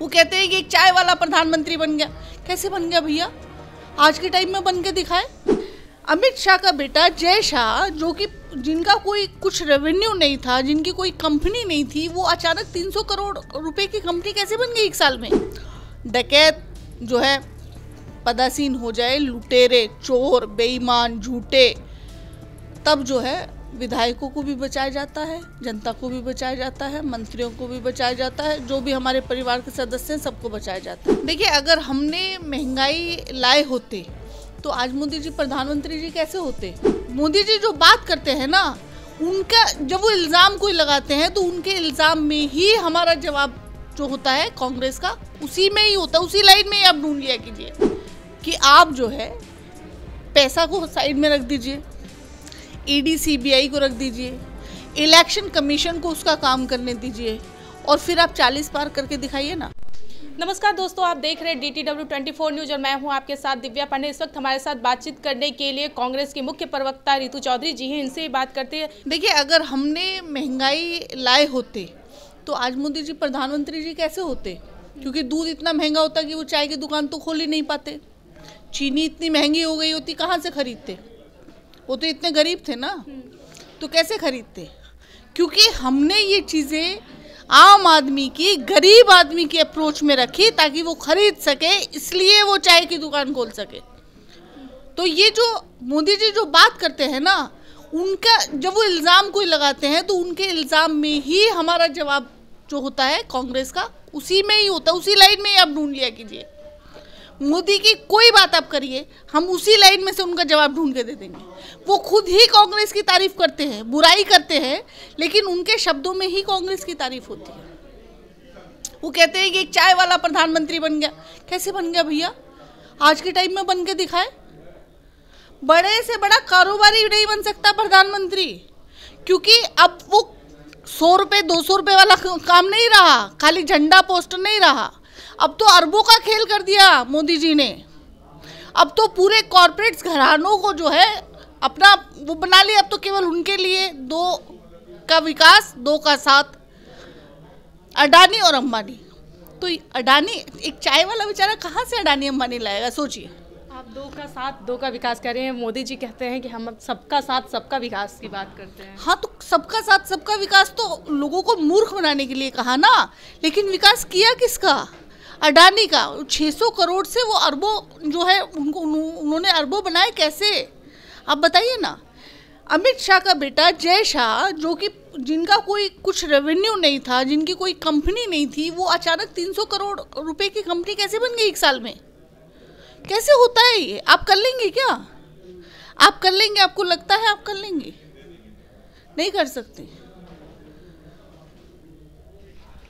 वो कहते हैं कि एक चाय वाला प्रधानमंत्री बन गया। कैसे बन गया भैया? आज के टाइम में बन के दिखाए। अमित शाह का बेटा जय शाह, जो कि जिनका कोई कुछ रेवेन्यू नहीं था, जिनकी कोई कंपनी नहीं थी, वो अचानक 300 करोड़ रुपए की कंपनी कैसे बन गई एक साल में? डकैत जो है पदासीन हो जाए, लुटेरे, चोर, बेईमान, झूठे, तब जो है विधायकों को भी बचाया जाता है, जनता को भी बचाया जाता है, मंत्रियों को भी बचाया जाता है, जो भी हमारे परिवार के सदस्य हैं सबको बचाया जाता है। देखिए, अगर हमने महंगाई लाए होते तो आज मोदी जी प्रधानमंत्री जी कैसे होते? मोदी जी जो बात करते हैं ना, उनका जब वो इल्ज़ाम कोई लगाते हैं तो उनके इल्ज़ाम में ही हमारा जवाब जो होता है कांग्रेस का, उसी में ही होता है, उसी लाइन में ही आप ढूंढ लिया कीजिए कि आप जो है पैसा को साइड में रख दीजिए, ईडी सीबीआई को रख दीजिए, इलेक्शन कमीशन को उसका काम करने दीजिए और फिर आप 40 पार करके दिखाइए ना। नमस्कार दोस्तों, आप देख रहे हैं DTW 24 न्यूज और मैं हूं आपके साथ दिव्या पांडे। इस वक्त हमारे साथ बातचीत करने के लिए कांग्रेस की मुख्य प्रवक्ता रितु चौधरी जी हैं, इनसे ही बात करते हैं। देखिए, अगर हमने महंगाई लाए होते तो आज मोदी जी प्रधानमंत्री जी कैसे होते? क्योंकि दूध इतना महंगा होता कि वो चाय की दुकान तो खोल ही नहीं पाते। चीनी इतनी महंगी हो गई होती, कहाँ से खरीदते? वो तो इतने गरीब थे ना, तो कैसे खरीदते? क्योंकि हमने ये चीज़ें आम आदमी की, गरीब आदमी की अप्रोच में रखी ताकि वो खरीद सके, इसलिए वो चाय की दुकान खोल सके। तो ये जो मोदी जी जो बात करते हैं ना, उनका जब वो इल्ज़ाम कोई लगाते हैं तो उनके इल्ज़ाम में ही हमारा जवाब जो होता है कांग्रेस का, उसी में ही होता है, उसी लाइन में ही आप ढूंढ लिया कीजिए। मोदी की कोई बात आप करिए, हम उसी लाइन में से उनका जवाब ढूंढ के दे देंगे। वो खुद ही कांग्रेस की तारीफ करते हैं, बुराई करते हैं, लेकिन उनके शब्दों में ही कांग्रेस की तारीफ होती है। वो कहते हैं कि एक चाय वाला प्रधानमंत्री बन गया। कैसे बन गया भैया? आज के टाइम में बन के दिखाए। बड़े से बड़ा कारोबारी नहीं बन सकता प्रधानमंत्री, क्योंकि अब वो 100 रुपये 200 रुपये वाला काम नहीं रहा, खाली झंडा पोस्टर नहीं रहा। अब तो अरबों का खेल कर दिया मोदी जी ने। अब तो पूरे कॉर्पोरेट्स घरानों को जो है अपना वो बना लिया। अब तो केवल उनके लिए 2 का विकास, 2 का साथ, अडानी और अंबानी। तो अडानी, एक चाय वाला बेचारा कहाँ से अडानी अंबानी लाएगा? सोचिए आप 2 का साथ 2 का विकास कर रहे हैं। मोदी जी कहते हैं कि हम सबका साथ सबका विकास की बात करते हैं। हाँ, तो सबका साथ सबका विकास तो लोगों को मूर्ख बनाने के लिए कहा ना, लेकिन विकास किया किसका? अडानी का। 600 करोड़ से वो अरबों जो है उन्होंने अरबों बनाए कैसे? आप बताइए ना। अमित शाह का बेटा जय शाह, जो कि जिनका कोई कुछ रेवेन्यू नहीं था, जिनकी कोई कंपनी नहीं थी, वो अचानक 300 करोड़ रुपए की कंपनी कैसे बन गई एक साल में? कैसे होता है ये? आप कर लेंगे क्या? आप कर लेंगे? आपको लगता है आप कर लेंगे? नहीं कर सकते।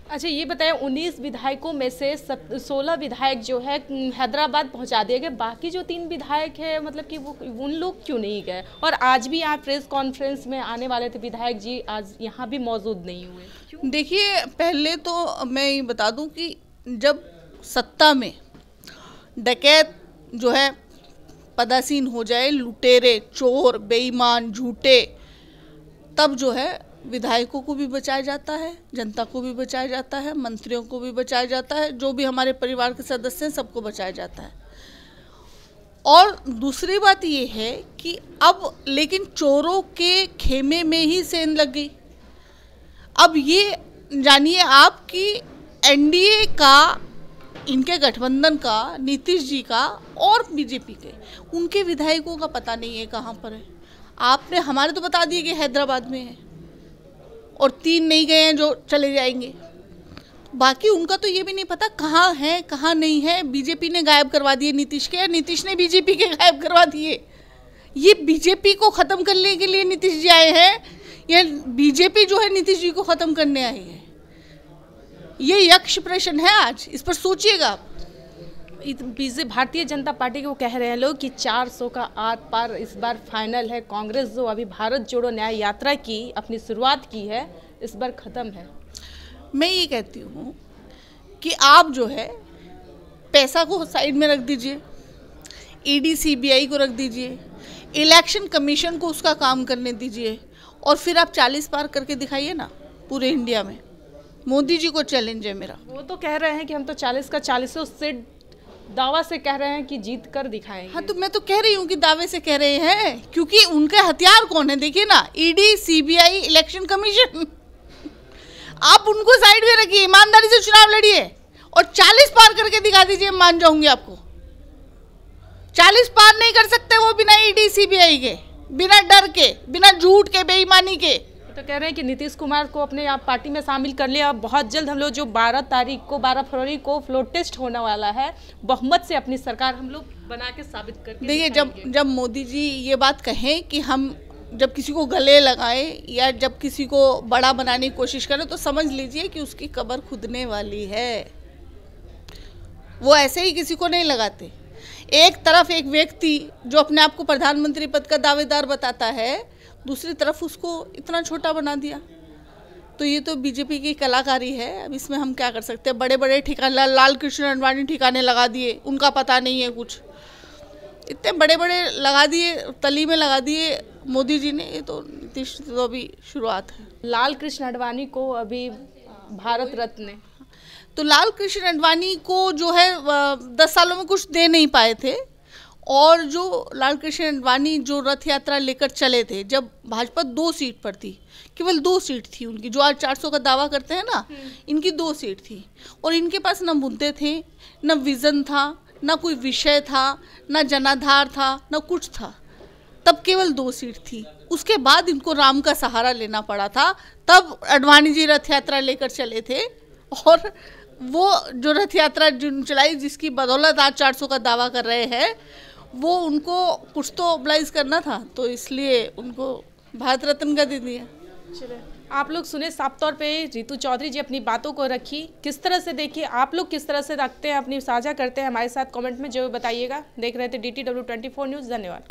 अच्छा, ये बताएं, 19 विधायकों में से 16 विधायक जो है हैदराबाद पहुंचा दिए गए। बाकी जो 3 विधायक है, मतलब कि वो उन लोग क्यों नहीं गए? और आज भी आप प्रेस कॉन्फ्रेंस में आने वाले थे विधायक जी, आज यहाँ भी मौजूद नहीं हुए। देखिए, पहले तो मैं ये बता दूं कि जब सत्ता में डकैत जो है पदासीन हो जाए, लुटेरे, चोर, बेईमान, झूठे, तब जो है विधायकों को भी बचाया जाता है, जनता को भी बचाया जाता है, मंत्रियों को भी बचाया जाता है, जो भी हमारे परिवार के सदस्य हैं सबको बचाया जाता है। और दूसरी बात ये है कि अब लेकिन चोरों के खेमे में ही सेंध लग गई। अब ये जानिए आप कि एनडीए का, इनके गठबंधन का, नीतीश जी का और बीजेपी के, उनके विधायकों का पता नहीं है कहाँ पर है। आपने हमारे तो बता दिए कि हैदराबाद में है और 3 नहीं गए हैं जो चले जाएंगे। बाकी उनका तो ये भी नहीं पता कहाँ है कहाँ नहीं है। बीजेपी ने गायब करवा दिए नीतीश के, नीतीश ने बीजेपी के गायब करवा दिए। ये बीजेपी को ख़त्म करने के लिए नीतीश जी आए हैं या बीजेपी जो है नीतीश जी को ख़त्म करने आई है? ये यक्ष प्रश्न है आज, इस पर सोचिएगा आप। भारतीय जनता पार्टी के वो कह रहे हैं लोग कि 400 का आर पार इस बार फाइनल है। कांग्रेस जो अभी भारत जोड़ो न्याय यात्रा की अपनी शुरुआत की है, इस बार ख़त्म है। मैं ये कहती हूँ कि आप जो है पैसा को साइड में रख दीजिए, ईडी सीबीआई को रख दीजिए, इलेक्शन कमीशन को उसका काम करने दीजिए और फिर आप 40 पार करके दिखाइए ना पूरे इंडिया में। मोदी जी को चैलेंज है मेरा। वो तो कह रहे हैं कि हम तो 40 का 40 सीट दावा से कह रहे हैं कि जीत कर दिखाएंगे। हाँ, तो मैं तो कह रही हूँ कि दावे से कह रहे हैं, क्योंकि उनके हथियार कौन है देखिए ना, ईडी, सीबीआई, इलेक्शन कमीशन। आप उनको साइड में रखिए, ईमानदारी से चुनाव लड़िए और 40 पार करके दिखा दीजिए, मान जाऊंगी आपको। 40 पार नहीं कर सकते वो बिना ईडी, सीबीआई के, बिना डर के, बिना झूठ के, बेईमानी के। तो कह रहे हैं कि नीतीश कुमार को अपने आप पार्टी में शामिल कर लिया। बहुत जल्द हम लोग जो 12 फरवरी को फ्लोर टेस्ट होने वाला है, बहुमत से अपनी सरकार हम लोग बना के साबित करके देखिए, जब मोदी जी ये बात कहें कि हम जब किसी को गले लगाएं या जब किसी को बड़ा बनाने की कोशिश करें, तो समझ लीजिए कि उसकी कब्र खुदने वाली है। वो ऐसे ही किसी को नहीं लगाते। एक तरफ एक व्यक्ति जो अपने आप को प्रधानमंत्री पद का दावेदार बताता है, दूसरी तरफ उसको इतना छोटा बना दिया। तो ये तो बीजेपी की कलाकारी है। अब इसमें हम क्या कर सकते हैं। बड़े बड़े ठिकाने, लाल कृष्ण अडवाणी ठिकाने लगा दिए, उनका पता नहीं है कुछ, इतने बड़े बड़े लगा दिए, तली में लगा दिए मोदी जी ने। ये तो नीतीश तो अभी शुरुआत है। लाल कृष्ण अडवाणी को अभी भारत रत्न, तो लाल कृष्ण अडवाणी को जो है 10 सालों में कुछ दे नहीं पाए थे। और जो लाल कृष्ण अडवाणी जो रथ यात्रा लेकर चले थे, जब भाजपा 2 सीट पर थी, केवल 2 सीट थी उनकी, जो आज 400 का दावा करते हैं ना, इनकी 2 सीट थी। और इनके पास न मुद्दे थे, न विजन था, न कोई विषय था, न जनाधार था, न कुछ था। तब केवल 2 सीट थी। उसके बाद इनको राम का सहारा लेना पड़ा था। तब अडवाणी जी रथ यात्रा लेकर चले थे, और वो जो रथ यात्रा चलाई, जिसकी बदौलत आज 400 का दावा कर रहे हैं, वो उनको कुछ तो मोबिलाइज करना था, तो इसलिए उनको भारत रत्न का दे दिया। चलिए, आप लोग सुने साफ तौर पे रितु चौधरी जी अपनी बातों को रखी। किस तरह से देखिए, आप लोग किस तरह से रखते हैं, अपनी साझा करते हैं हमारे साथ कमेंट में जो बताइएगा। देख रहे थे DTW 24 न्यूज़। धन्यवाद।